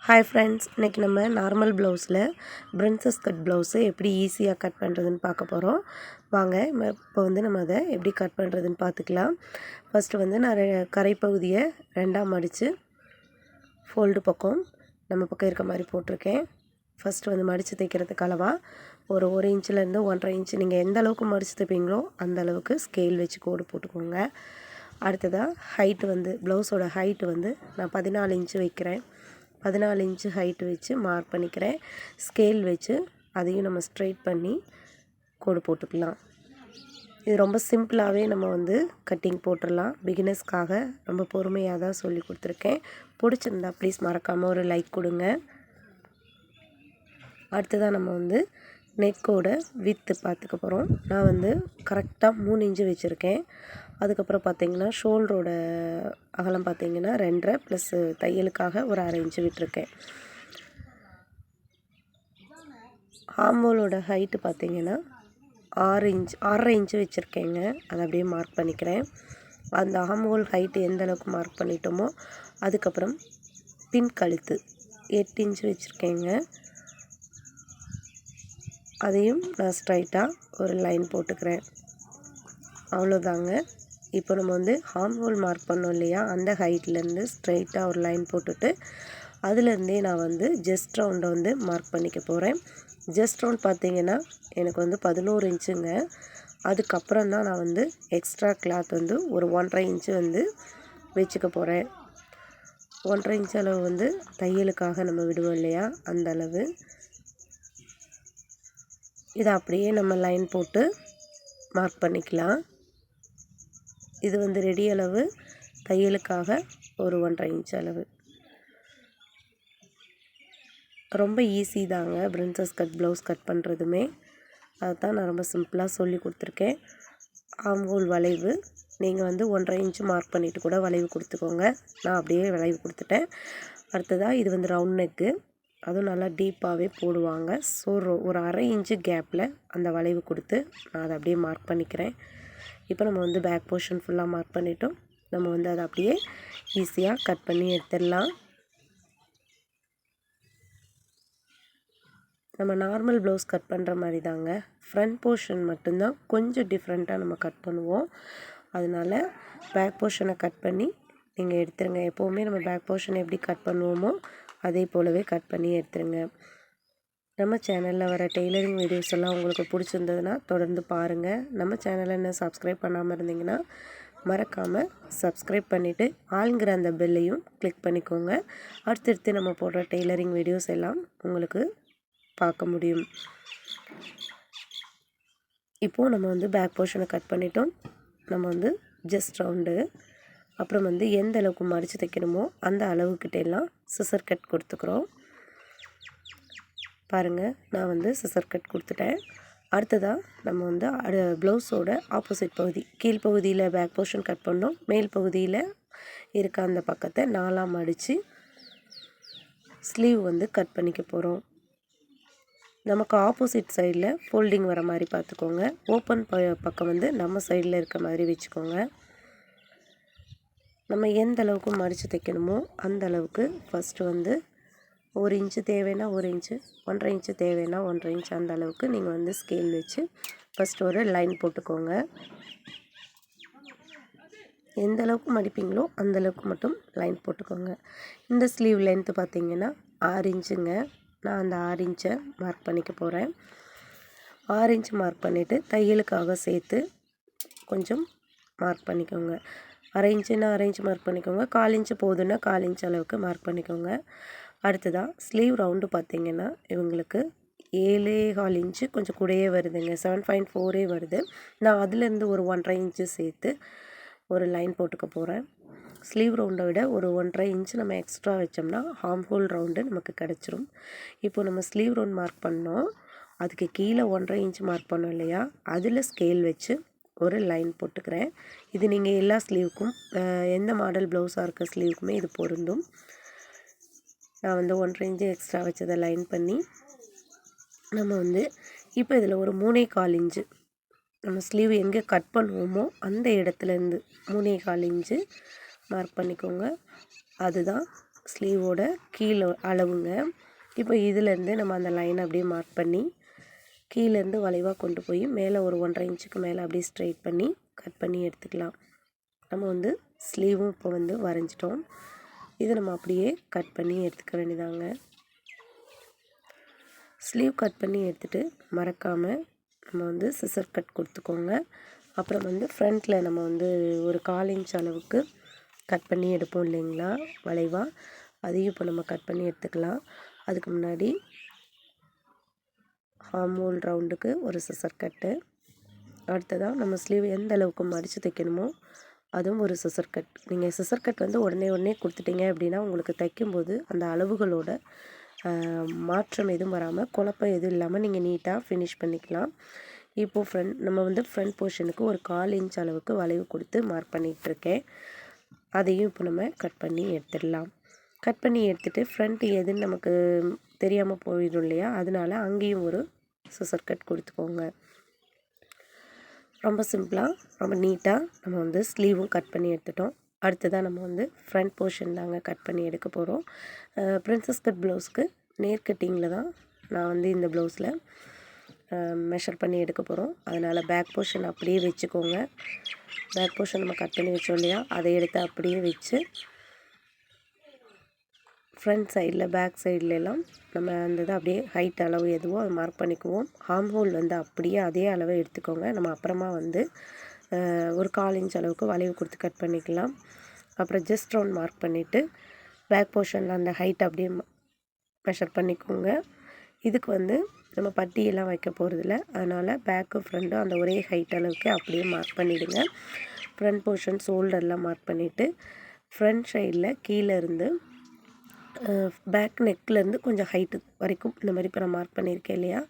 Hi friends, இன்னைக்கு நம்ம normal ப்ளவுஸில் பிரின்சஸ் கட் ப்ளவுஸு எப்படி ஈஸியாக கட் பண்ணுறதுன்னு பார்க்க போகிறோம். வாங்க இப்போ நம்ம அதை எப்படி கட் பண்ணுறதுன்னு பார்த்துக்கலாம். ஃபஸ்ட்டு நான் கரைப்பகுதியை ரெண்டாக மடித்து ஃபோல்டு பக்கம் நம்ம பக்கம் இருக்க மாதிரி போட்டிருக்கேன். ஃபஸ்ட்டு மடித்து தைக்கிறதுக்கு அளவாக ஒரு 1 இன்ச்சிலேருந்து 1.5 இன்ச்சு நீங்கள் எந்த அளவுக்கு மடித்து தைப்பீங்களோ அந்த அளவுக்கு ஸ்கேல் வச்சு கோடு போட்டுக்கோங்க. அடுத்ததாக ஹைட்டு ப்ளவுஸோட ஹைட்டு நான் 14 இன்ச்சு வைக்கிறேன். 14 இன்ச்சு ஹைட் வச்சு மார்க் பண்ணிக்கிறேன். ஸ்கேல் வச்சு அதையும் நம்ம ஸ்ட்ரைட் பண்ணி கோடு போட்டுக்கலாம். இது ரொம்ப சிம்பிளாகவே நம்ம கட்டிங் போட்டுடலாம். பிகினர்ஸ்க்காக ரொம்ப பொறுமையாக தான் சொல்லி கொடுத்துருக்கேன். பிடிச்சிருந்தா ப்ளீஸ் மறக்காமல் ஒரு லைக் கொடுங்க. அடுத்ததாக நம்ம நெக்கோட வித்து பார்த்துக்க போகிறோம். நான் கரெக்டாக 3 இன்ச்சு வச்சுருக்கேன். அதுக்கப்புறம் பார்த்திங்கன்னா ஷோல்டரோட அகலம் பார்த்திங்கன்னா 2.5 ப்ளஸ் தையலுக்காக ஒரு 1/2 இன்ச்சு விட்டுருக்கேன். ஆம்போலோட ஹைட்டு பார்த்திங்கன்னா 6 இன்ச் 6.5 இன்ச்சு வச்சுருக்கேங்க. அதை அப்படியே மார்க் பண்ணிக்கிறேன். அந்த ஆம்போல் ஹைட்டு எந்த அளவுக்கு மார்க் பண்ணிட்டோமோ அதுக்கப்புறம் பின் கழுத்து 8 இன்ச்சு வச்சுருக்கேங்க. அதையும் நான் ஸ்ட்ரைட்டாக ஒரு லைன் போட்டுக்கிறேன். அவ்வளோதாங்க. இப்போ நம்ம ஹார்ம்ஹோல் மார்க் பண்ணோம் இல்லையா, அந்த ஹைட்லேருந்து ஸ்ட்ரைட்டாக ஒரு லைன் போட்டுட்டு அதுலேருந்தே நான் ஜஸ்ட் ரவுண்டை மார்க் பண்ணிக்க போகிறேன். ஜஸ்ட் ரவுண்ட் பார்த்திங்கன்னா எனக்கு 11 இன்ச்சுங்க. அதுக்கப்புறம் தான் நான் எக்ஸ்ட்ரா கிளாத் ஒரு 1.5 இன்ச்சு வச்சுக்க போகிறேன். 1.5 இன்ச்சு அளவு தையலுக்காக நம்ம விடுவோம் இல்லையா, அந்த அளவு. இதை அப்படியே நம்ம லைன் போட்டு மார்க் பண்ணிக்கலாம். இது ரெடி அளவு, தையலுக்காக ஒரு 1.5 இன்ச் அளவு. ரொம்ப ஈஸி தாங்க பிரின்சஸ் கட் ப்ளவுஸ் கட் பண்ணுறதுமே. அதுதான் நான் ரொம்ப சிம்பிளாக சொல்லி கொடுத்துருக்கேன். ஆம்ஹோல் வளைவு நீங்கள் 1.5 இன்ச்சு மார்க் பண்ணிவிட்டு கூட வளைவு கொடுத்துக்கோங்க. நான் அப்படியே வளைவு கொடுத்துட்டேன். அடுத்ததாக இது ரவுண்ட் நெக்கு, அதுவும் நல்லா டீப்பாகவே போடுவாங்க. ஸோ ஒரு 1/2 இன்ச்சு கேப்பில் அந்த வளைவு கொடுத்து நான் அதை அப்படியே மார்க் பண்ணிக்கிறேன். இப்போ நம்ம பேக் போர்ஷன் ஃபுல்லாக மார்க் பண்ணிட்டோம். நம்ம அதை அப்படியே ஈஸியாக கட் பண்ணி எடுத்துடலாம். நம்ம நார்மல் ப்ளவுஸ் கட் பண்ணுற மாதிரி தாங்க. ஃப்ரண்ட் போர்ஷன் மட்டும்தான் கொஞ்சம் டிஃப்ரெண்ட்டாக நம்ம கட் பண்ணுவோம். அதனால் பேக் போர்ஷனை கட் பண்ணி நீங்கள் எடுத்துருங்க. எப்போவுமே நம்ம பேக் போர்ஷனை எப்படி கட் பண்ணுவோமோ அதே போலவே கட் பண்ணி எடுத்துருங்க. நம்ம சேனலில் வர டெய்லரிங் வீடியோஸ் எல்லாம் உங்களுக்கு பிடிச்சிருந்ததுன்னா தொடர்ந்து பாருங்கள். நம்ம சேனலை இன்னும் சப்ஸ்கிரைப் பண்ணாமல் இருந்தீங்கன்னா மறக்காமல் சப்ஸ்கிரைப் பண்ணிவிட்டு ஆளுங்கிற அந்த பெல்லையும் கிளிக் பண்ணிக்கோங்க. அடுத்தடுத்து நம்ம போடுற டெய்லரிங் வீடியோஸ் எல்லாம் உங்களுக்கு பார்க்க முடியும். இப்போது நம்ம பேக் போர்ஷனை கட் பண்ணிட்டோம். நம்ம ஜஸ்ட் ரவுண்டு அப்புறம் எந்த அளவுக்கு மடித்து தைக்கணுமோ அந்த அளவுக்கிட்டெல்லாம் சிசர் கட் கொடுத்துக்கிறோம். பாருங்கள், நான் சிசர் கட் கொடுத்துட்டேன். அடுத்ததாக நம்ம ப்ளவுஸோட ஆப்போசிட் பகுதி, கீழ்ப்பகுதியில் பேக் போர்ஷன் கட் பண்ணோம். மேல் பகுதியில் இருக்க அந்த பக்கத்தை 4ஆக மடித்து ஸ்லீவ் கட் பண்ணிக்க போகிறோம். நமக்கு ஆப்போசிட் சைடில் ஃபோல்டிங் வர மாதிரி பார்த்துக்கோங்க. ஓப்பன் பக்கம் நம்ம சைடில் இருக்க மாதிரி வச்சுக்கோங்க. நம்ம எந்த அளவுக்கு மடித்து தைக்கணுமோ அந்த அளவுக்கு ஃபஸ்ட்டு 1 இன்ச்சு தேவைன்னா 1 இன்ச்சு, 1.5 இன்ச்சு தேவைன்னா 1.5 இன்ச்சு, அந்த அளவுக்கு நீங்கள் ஸ்கேல் வச்சு ஃபஸ்ட்டு ஒரு லைன் போட்டுக்கோங்க. எந்த அளவுக்கு மடிப்பீங்களோ அந்த அளவுக்கு மட்டும் லைன் போட்டுக்கோங்க. இந்த ஸ்லீவ் லென்த்து பார்த்திங்கன்னா 6 இன்ச்சுங்க. நான் அந்த 6 இன்ச்சை மார்க் பண்ணிக்க போகிறேன். 6 இன்ச்சு மார்க் பண்ணிவிட்டு தையலுக்காக சேர்த்து கொஞ்சம் மார்க் பண்ணிக்கோங்க. 1/2 இன்ச்சுன்னா 1/2 இன்ச்சு மார்க் பண்ணிக்கோங்க. 1/4 இன்ச்சு போதுன்னா 1/4 இன்ச் அளவுக்கு மார்க் பண்ணிக்கோங்க. அடுத்ததாக ஸ்லீவ் ரவுண்டு பார்த்திங்கன்னா இவங்களுக்கு 7.25 இன்ச்சு கொஞ்சம் கூடயே வருதுங்க. 7.4 வருது. நான் அதுலேருந்து ஒரு 1.5 இன்ச்சு சேர்த்து ஒரு லைன் போட்டுக்க போகிறேன். ஸ்லீவ் ரவுண்டை விட ஒரு 1.5 இன்ச்சு நம்ம எக்ஸ்ட்ரா வச்சோம்னா ஆர்ம்ஹோல் ரவுண்டு நமக்கு கிடச்சிரும். இப்போது நம்ம ஸ்லீவ் ரவுண்ட் மார்க் பண்ணோம், அதுக்கு கீழே 1.5 இன்ச்சு மார்க் பண்ணோம் இல்லையா, அதில் ஸ்கேல் வச்சு ஒரு லைன் போட்டுக்கிறேன். இது நீங்கள் எல்லா ஸ்லீவுக்கும் எந்த மாடல் ப்ளவுஸாக இருக்க ஸ்லீவுக்குமே இது பொருந்தும். நான் 1.5 இன்ச்சு எக்ஸ்ட்ரா வச்சதை லைன் பண்ணி நம்ம இப்போ இதில் ஒரு 3.25 இன்ச்சு நம்ம ஸ்லீவ் எங்கே கட் பண்ணுவோமோ அந்த இடத்துலேருந்து 3.25 இன்ச்சு மார்க் பண்ணிக்கோங்க. அதுதான் ஸ்லீவோட கீழே அளவுங்க. இப்போ இதிலேருந்து நம்ம அந்த லைனை அப்படியே மார்க் பண்ணி கீழேருந்து வளைவாக கொண்டு போய் மேலே ஒரு 1.5 இன்ச்சுக்கு மேலே அப்படியே ஸ்ட்ரைட் பண்ணி கட் பண்ணி எடுத்துக்கலாம். நம்ம வந்து ஸ்லீவும் இப்போ வந்து வரைஞ்சிட்டோம். இதை நம்ம அப்படியே கட் பண்ணி எடுத்துக்க வேண்டியதாங்க. ஸ்லீவ் கட் பண்ணி எடுத்துகிட்டு மறக்காமல் நம்ம வந்து சிசர் கட் கொடுத்துக்கோங்க. அப்புறம் வந்து ஃப்ரண்ட்டில் நம்ம வந்து ஒரு 1/4 இன்ச் அளவுக்கு கட் பண்ணி எடுப்போம் இல்லைங்களா வளைவாக, அதையும் இப்போ நம்ம கட் பண்ணி எடுத்துக்கலாம். அதுக்கு முன்னாடி ஆர்ம் ஹோல் ரவுண்டுக்கு ஒரு சிசர் கட்டு. அடுத்ததாக நம்ம ஸ்லீவ் எந்த அளவுக்கு மடித்து தைக்கணுமோ அதுவும் ஒரு சிசர் கட். நீங்கள் சிசர் கட் வந்து உடனே கொடுத்துட்டீங்க அப்படின்னா உங்களுக்கு தைக்கும்போது அந்த அளவுகளோட மாற்றம் எதுவும் வராமல் குழப்பம் எதுவும் இல்லாமல் நீங்கள் நீட்டாக ஃபினிஷ் பண்ணிக்கலாம். இப்போது நம்ம வந்து ஃப்ரண்ட் போர்ஷனுக்கு ஒரு 1/4 இன்ச் அளவுக்கு வளைவு கொடுத்து மார்க் பண்ணிகிட்ருக்கேன். அதையும் இப்போ நம்ம கட் பண்ணி எடுத்துடலாம். கட் பண்ணி எடுத்துகிட்டு ஃப்ரண்ட் எதுன்னு நமக்கு தெரியாமல் போயிடும் இல்லையா, அதனால அங்கேயும் ஒரு சிசர் கட் கொடுத்துக்கோங்க. ரொம்ப சிம்பிளாக ரொம்ப நீட்டாக நம்ம வந்து ஸ்லீவும் கட் பண்ணி எடுத்துட்டோம். அடுத்ததாக நம்ம வந்து ஃப்ரண்ட் போர்ஷன் தாங்க கட் பண்ணி எடுக்க போகிறோம். பிரின்சஸ் கட் ப்ளவுஸ்க்கு நேர் கட்டிங்கில் தான் நான் வந்து இந்த ப்ளவுஸில் மெஷர் பண்ணி எடுக்க போகிறோம். அதனால் பேக் போர்ஷன் அப்படியே வச்சுக்கோங்க. பேக் போர்ஷன் நம்ம கட் பண்ணி வச்சோம் இல்லையா, அதை எடுத்து அப்படியே வச்சு ஃப்ரண்ட் சைடில் பேக் சைட்லலாம் நம்ம அந்த இதை அப்படியே ஹைட் அளவு எதுவோ அதை மார்க் பண்ணிக்குவோம். ஆர்ம் ஹோல் வந்து அப்படியே அதே அளவை எடுத்துக்கோங்க. நம்ம அப்புறமா வந்து ஒரு 1/4 இன்ச் அளவுக்கு வளைவு கொடுத்து கட் பண்ணிக்கலாம். அப்புறம் ஜஸ்ட் ரவுண்ட் மார்க் பண்ணிவிட்டு பேக் போர்ஷனில் அந்த ஹைட் அப்படியே மெஷர் பண்ணிக்கோங்க. இதுக்கு வந்து நம்ம பட்டியெல்லாம் வைக்க போகிறதில்ல, அதனால் பேக்கும் ஃப்ரண்ட்டும் அந்த ஒரே ஹைட் அளவுக்கு அப்படியே மார்க் பண்ணிவிடுங்க. ஃப்ரண்ட் போர்ஷன் ஷோல்டர்லாம் மார்க் பண்ணிவிட்டு ஃப்ரண்ட் சைடில் கீழே இருந்து பேக் நெக்லேருந்து கொஞ்சம் ஹைட்டு வரைக்கும் இந்த மாதிரி இப்போ நான் மார்க் பண்ணியிருக்கேன் இல்லையா,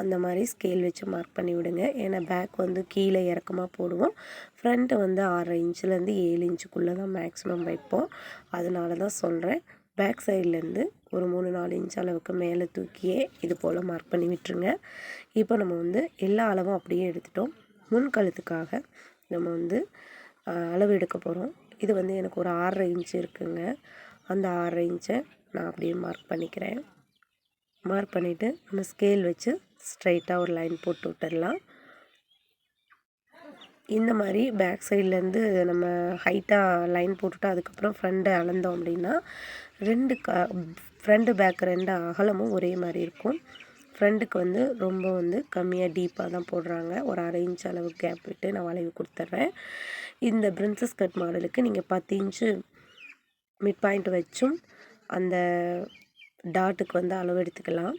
அந்த மாதிரி ஸ்கேல் வச்சு மார்க் பண்ணி விடுங்க. ஏன்னா பேக் வந்து கீழே இறக்கமாக போடுவோம், ஃப்ரண்ட்டு வந்து 6 இன்ச்சுலேருந்து 7 இன்ச்சுக்குள்ளே தான் மேக்ஸிமம் வைப்போம். அதனால தான் சொல்கிறேன். பேக் சைட்லேருந்து ஒரு 3-4 இன்ச் அளவுக்கு மேலே தூக்கியே இது போல் மார்க் பண்ணி விட்டுருங்க. இப்போ நம்ம வந்து எல்லா அளவும் அப்படியே எடுத்துட்டோம். முன் கழுத்துக்காக நம்ம வந்து அளவு எடுக்க போகிறோம். இது வந்து எனக்கு ஒரு 6.5 இன்ச்சு இருக்குங்க. அந்த 6.5 இன்ச்சை நான் அப்படியே மார்க் பண்ணிக்கிறேன். மார்க் பண்ணிவிட்டு நம்ம ஸ்கேல் வச்சு ஸ்ட்ரைட்டாக ஒரு லைன் போட்டு விட்டுடலாம். இந்த மாதிரி பேக் சைட்லேருந்து நம்ம ஹைட்டாக லைன் போட்டுவிட்டு அதுக்கப்புறம் ஃப்ரண்ட்டை அளந்தோம் அப்படின்னா ஃப்ரண்ட்டு பேக் 2 அகலமும் ஒரே மாதிரி இருக்கும். ஃப்ரண்ட்டுக்கு வந்து ரொம்ப வந்து கம்மியாக டீப்பாக தான் போடுறாங்க. ஒரு 1/2 இன்ச் அளவு கேப் விட்டு நான் வளைவு கொடுத்துட்றேன். இந்த பிரின்சஸ் கட் மாடலுக்கு நீங்கள் 10 இன்ச்சு மிட் பாயிண்ட் வச்சும் அந்த டாட்டுக்கு வந்து அளவு எடுத்துக்கலாம்.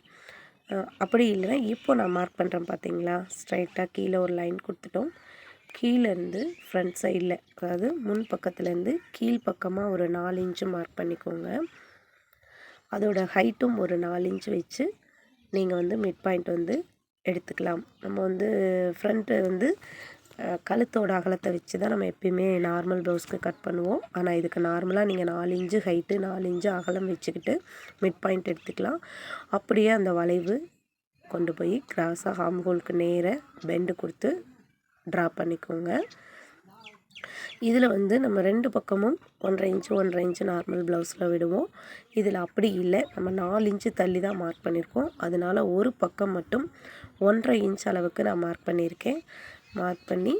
அப்படி இல்லைன்னா இப்போ நான் மார்க் பண்ணுறேன் பார்த்தீங்களா, ஸ்ட்ரைட்டாக கீழே ஒரு லைன் கொடுத்துட்டோம். கீழேருந்து ஃப்ரண்ட் சைடில், அதாவது முன் பக்கத்துலேருந்து கீழ் பக்கமாக ஒரு 4 இன்ச்சு மார்க் பண்ணிக்கோங்க. அதோட ஹைட்டும் ஒரு 4 இன்ச்சு வச்சு நீங்கள் வந்து மிட் பாயிண்ட் வந்து எடுத்துக்கலாம். நம்ம வந்து ஃப்ரண்ட்டு வந்து கழுத்தோட அகலத்தை வச்சு தான் நம்ம எப்பயுமே நார்மல் ப்ளவுஸ்க்கு கட் பண்ணுவோம். ஆனால் இதுக்கு நார்மலாக நீங்கள் 4 இன்ச்சு ஹைட்டு 4 இன்ச்சு அகலம் வச்சுக்கிட்டு மிட் பாயிண்ட் எடுத்துக்கலாம். அப்படியே அந்த வளைவு கொண்டு போய் கிராஸாக ஆர்ம் ஹோலுக்கு நேராக பெண்டு கொடுத்து ட்ரா பண்ணிக்கோங்க. இதில் வந்து நம்ம 2 பக்கமும் 1.5 இன்ச்சு நார்மல் ப்ளவுஸில் விடுவோம். இதில் அப்படி இல்லை, நம்ம 4 இன்ச்சு தள்ளி தான் மார்க் பண்ணியிருக்கோம். அதனால் ஒரு பக்கம் மட்டும் 1.5 இன்ச் அளவுக்கு நான் மார்க் பண்ணியிருக்கேன். மார்க் பண்ணி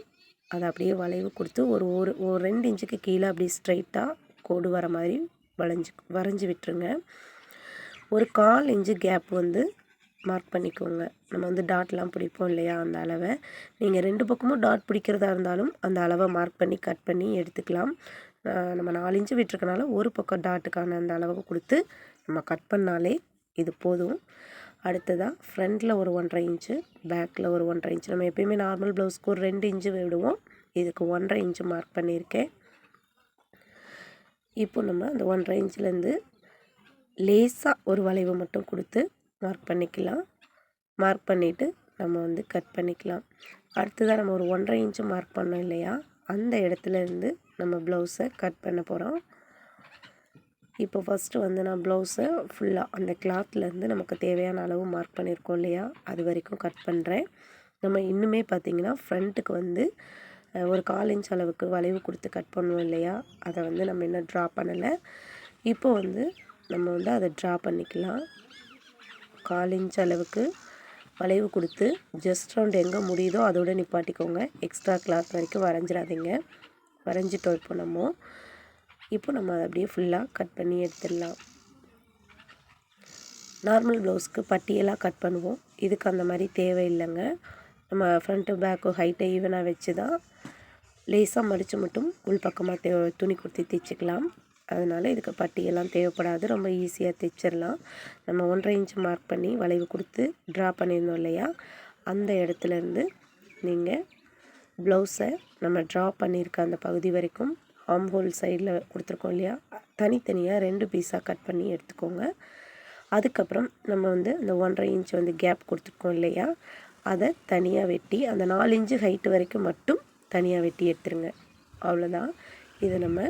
அதை அப்படியே வளைவு கொடுத்து ஒரு 2 இன்ச்சுக்கு கீழே அப்படியே ஸ்ட்ரைட்டாக கோடு வர மாதிரி வரைஞ்சி விட்டுருங்க. ஒரு 1/4 இன்ச்சு கேப் வந்து மார்க் பண்ணிக்கோங்க. நம்ம வந்து டாட்லாம் பிடிப்போம் இல்லையா, அந்த அளவை நீங்கள் 2 பக்கமும் டாட் பிடிக்கிறதா இருந்தாலும் அந்த அளவை மார்க் பண்ணி கட் பண்ணி எடுத்துக்கலாம். நம்ம 4 இன்ச்சு விட்டுருக்கனால ஒரு பக்கம் டாட்டுக்கான அந்த அளவுக்கு கொடுத்து நம்ம கட் பண்ணாலே இது போதும். அடுத்ததாக ஃப்ரண்ட்டில் ஒரு 1.5 இன்ச்சு, பேக்கில் ஒரு 1.5 இன்ச்சு. நம்ம எப்பயுமே நார்மல் ப்ளவுஸ்க்கு ஒரு 2 இன்ச்சு விடுவோம். இதுக்கு 1.5 இன்ச்சு மார்க் பண்ணியிருக்கேன். இப்போ நம்ம அந்த 1.5 இன்ச்சிலேருந்து லேசாக ஒரு வளைவு மட்டும் கொடுத்து மார்க் பண்ணிக்கலாம். மார்க் பண்ணிவிட்டு நம்ம வந்து கட் பண்ணிக்கலாம். அடுத்ததாக நம்ம ஒரு 1.5 இன்ச்சு மார்க் பண்ணோம் இல்லையா, அந்த இடத்துலேருந்து நம்ம ப்ளவுஸை கட் பண்ண போகிறோம். இப்போ ஃபஸ்ட்டு வந்து நான் ப்ளவுஸை ஃபுல்லாக அந்த கிளாத்லேருந்து நமக்கு தேவையான அளவு மார்க் பண்ணியிருக்கோம் இல்லையா, அது வரைக்கும் கட் பண்ணுறேன். நம்ம இன்னுமே பார்த்திங்கன்னா ஃப்ரண்ட்டுக்கு வந்து ஒரு 1/4 இன்ச் அளவுக்கு வளைவு கொடுத்து கட் பண்ணுவோம் இல்லையா, அதை வந்து நம்ம இன்னும் ட்ரா பண்ணலை. இப்போ வந்து நம்ம வந்து அதை ட்ரா பண்ணிக்கலாம். 1/4 இன்ச் அளவுக்கு வளைவு கொடுத்து ஜஸ்ட் ரவுண்ட் எங்கே முடியுதோ அதோட நிப்பாட்டிக்கோங்க. எக்ஸ்ட்ரா கிளாத் வரைக்கும் வரைஞ்சிடாதீங்க. வரைஞ்சிட்டோம். இப்போ நம்ம அதை அப்படியே ஃபுல்லாக கட் பண்ணி எடுத்துடலாம். நார்மல் ப்ளவுஸ்க்கு பட்டியெல்லாம் கட் பண்ணுவோம். இதுக்கு அந்த மாதிரி தேவையில்லைங்க. நம்ம ஃப்ரண்ட்டு பேக்கு ஹைட்டை ஈவனாக வச்சு தான் லேசாக மடித்து மட்டும் உள் பக்கமாக துணி கொடுத்து தைச்சிக்கலாம். அதனால் இதுக்கு பட்டியெல்லாம் தேவைப்படாது. ரொம்ப ஈஸியாக தைச்சிடலாம். நம்ம 1.5 இன்ச் மார்க் பண்ணி வளைவு கொடுத்து ட்ரா பண்ணியிருந்தோம் இல்லையா, அந்த இடத்துலேருந்து நீங்கள் ப்ளவுஸை நம்ம ட்ரா பண்ணியிருக்க அந்த பகுதி வரைக்கும் ஆர்ம் ஹோல் சைடில் கொடுத்துருக்கோம் இல்லையா, தனித்தனியாக 2 பீஸாக கட் பண்ணி எடுத்துக்கோங்க. அதுக்கப்புறம் நம்ம வந்து அந்த 1.5 இன்ச் வந்து கேப் கொடுத்துருக்கோம் இல்லையா, அதை தனியாக வெட்டி அந்த 4 இன்ச்சு ஹைட்டு வரைக்கும் மட்டும் தனியாக வெட்டி எடுத்துருங்க. அவ்வளோதான். இதை நம்ம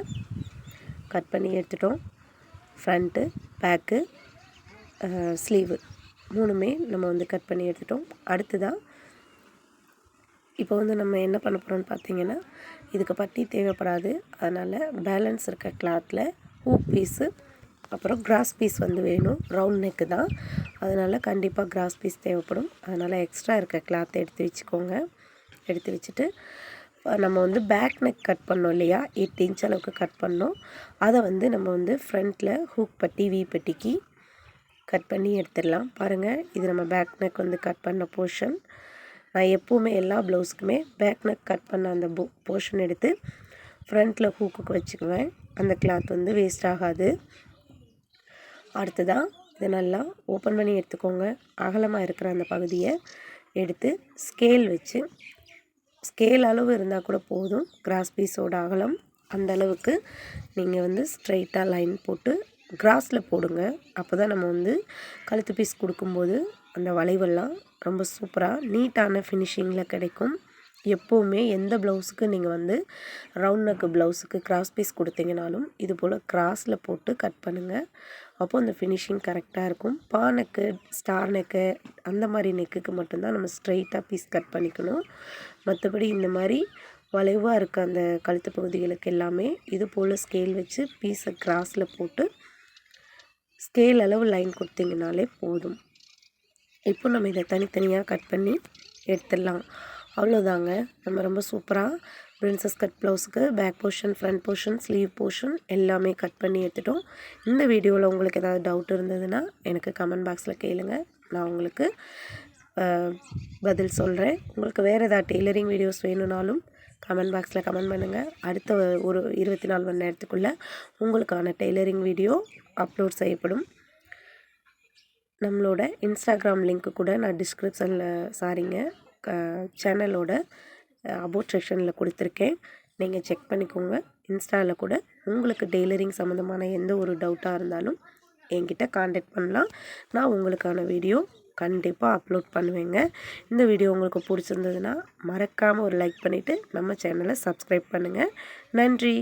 கட் பண்ணி எடுத்துட்டோம். ஃப்ரண்ட்டு, பேக்கு, ஸ்லீவு 3மே நம்ம வந்து கட் பண்ணி எடுத்துட்டோம். அடுத்ததாக இப்போ வந்து நம்ம என்ன பண்ண போகிறோம்னு பார்த்தீங்கன்னா, இதுக்கு பட்டி தேவைப்படாது. அதனால் பேலன்ஸ் இருக்க கிளாத்தில் ஹூக் பீஸு அப்புறம் கிராஸ் பீஸ் வந்து வேணும். ரவுண்ட் நெக்கு தான், அதனால் கண்டிப்பாக கிராஸ் பீஸ் தேவைப்படும். அதனால் எக்ஸ்ட்ரா இருக்க கிளாத்தை எடுத்து வச்சுக்கோங்க. எடுத்து வச்சுட்டு நம்ம வந்து பேக் நெக் கட் பண்ணோம் இல்லையா, 8 இன்ச் அளவுக்கு கட் பண்ணோம். அதை வந்து நம்ம வந்து ஃப்ரண்ட்டில் ஹூக் பட்டி வி பட்டிக்கு கட் பண்ணி எடுத்துடலாம். பாருங்கள், இது நம்ம பேக் நெக் வந்து கட் பண்ண போர்ஷன். நான் எப்போவுமே எல்லா ப்ளவுஸுக்குமே பேக் நெக் கட் பண்ண அந்த போர்ஷன் எடுத்து ஃப்ரண்ட்டில் ஹூக்குக்கு வச்சுக்குவேன். அந்த கிளாத் வந்து வேஸ்ட் ஆகாது. அடுத்ததாக இதை நல்லா ஓப்பன் பண்ணி எடுத்துக்கோங்க. அகலமாக இருக்கிற அந்த பகுதியை எடுத்து ஸ்கேல் வச்சு, ஸ்கேல் அளவு இருந்தால் கூட போதும். கிராஸ் பீஸோட அகலம் அந்த அளவுக்கு நீங்கள் வந்து ஸ்ட்ரைட்டாக லைன் போட்டு கிராஸில் போடுங்க. அப்போ தான் நம்ம வந்து கழுத்து பீஸ் கொடுக்கும்போது அந்த வளைவெல்லாம் ரொம்ப சூப்பராக நீட்டான ஃபினிஷிங்கில் கிடைக்கும். எப்போவுமே எந்த ப்ளவுஸுக்கு நீங்கள் வந்து ரவுண்ட் நெக்கு ப்ளவுஸுக்கு கிராஸ் பீஸ் கொடுத்தீங்கனாலும் இது போல் கிராஸில் போட்டு கட் பண்ணுங்கள். அப்போது அந்த ஃபினிஷிங் கரெக்டாக இருக்கும். பா நெக்கு, ஸ்டார் நெக்கு அந்த மாதிரி நெக்குக்கு மட்டும்தான் நம்ம ஸ்ட்ரைட்டாக பீஸ் கட் பண்ணிக்கணும். மற்றபடி இந்த மாதிரி வளைவாக இருக்க அந்த கழுத்து பகுதிகளுக்கு எல்லாமே இது போல் ஸ்கேல் வச்சு பீஸை கிராஸில் போட்டு ஸ்கேல் அளவு லைன் கொடுத்தீங்கனாலே போதும். இப்போ நம்ம இதை தனித்தனியாக கட் பண்ணி எடுத்துடலாம். அவ்வளோதாங்க. நம்ம ரொம்ப சூப்பராக பிரின்சஸ் கட் ப்ளவுஸுக்கு back portion, front portion, sleeve portion எல்லாமே கட் பண்ணி எடுத்துட்டோம். இந்த வீடியோவில் உங்களுக்கு ஏதாவது டவுட் இருந்ததுன்னா எனக்கு கமெண்ட் பாக்ஸில் கேளுங்க. நான் உங்களுக்கு பதில் சொல்கிறேன். உங்களுக்கு வேறு ஏதாவது டெய்லரிங் வீடியோஸ் வேணும்னாலும் கமெண்ட் பாக்ஸில் கமெண்ட் பண்ணுங்கள். அடுத்த ஒரு 24 மணி நேரத்துக்குள்ளே உங்களுக்கான டெய்லரிங் வீடியோ அப்லோட் செய்யப்படும். நம்மளோட இன்ஸ்டாகிராம் லிங்க்கு கூட நான் டிஸ்கிரிப்ஷனில் சேனலோட அபவுட் செக்ஷனில் கொடுத்துருக்கேன். நீங்கள் செக் பண்ணிக்கோங்க. இன்ஸ்டாவில் கூட உங்களுக்கு டெய்லரிங் சம்மந்தமான எந்த ஒரு டவுட்டாக இருந்தாலும் என்கிட்ட காண்டாக்ட் பண்ணலாம். நான் உங்களுக்கான வீடியோ கண்டிப்பாக அப்லோட் பண்ணுவேங்க. இந்த வீடியோ உங்களுக்கு பிடிச்சிருந்ததுன்னா மறக்காமல் ஒரு லைக் பண்ணிவிட்டு நம்ம சேனலை சப்ஸ்கிரைப் பண்ணுங்கள். நன்றி.